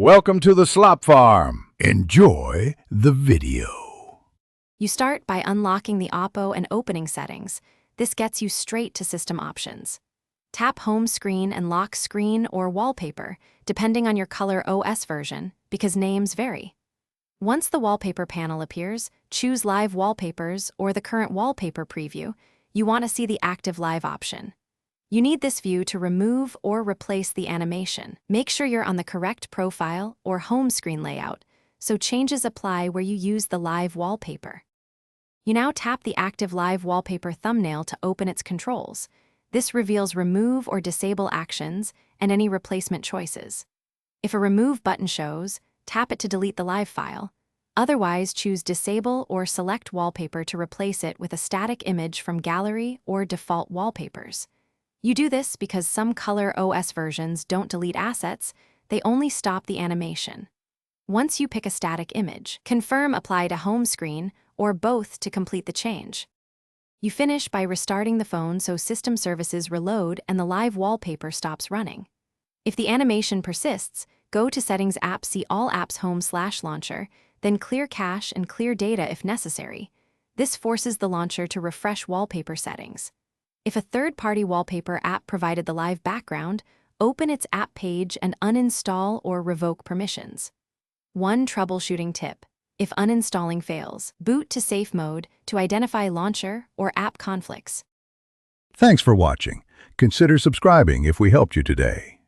Welcome to the Slop Farm. Enjoy the video. You start by unlocking the Oppo and opening settings. This gets you straight to system options. Tap Home Screen and lock Screen or Wallpaper, depending on your color OS version, because names vary. Once the Wallpaper panel appears, choose Live Wallpapers or the current wallpaper preview. You want to see the Active Live option. You need this view to remove or replace the animation. Make sure you're on the correct profile or home screen layout, so changes apply where you use the live wallpaper. You now tap the Active Live Wallpaper thumbnail to open its controls. This reveals remove or disable actions and any replacement choices. If a remove button shows, tap it to delete the live file. Otherwise, choose disable or select wallpaper to replace it with a static image from gallery or default wallpapers. You do this because some color OS versions don't delete assets, they only stop the animation. Once you pick a static image, confirm Apply to Home Screen or both to complete the change. You finish by restarting the phone so system services reload and the live wallpaper stops running. If the animation persists, go to Settings App, see All Apps Home/Launcher, then clear cache and clear data if necessary. This forces the launcher to refresh wallpaper settings. If a third-party wallpaper app provided the live background, open its app page and uninstall or revoke permissions. One troubleshooting tip: if uninstalling fails, boot to safe mode to identify launcher or app conflicts. Thanks for watching. Consider subscribing if we helped you today.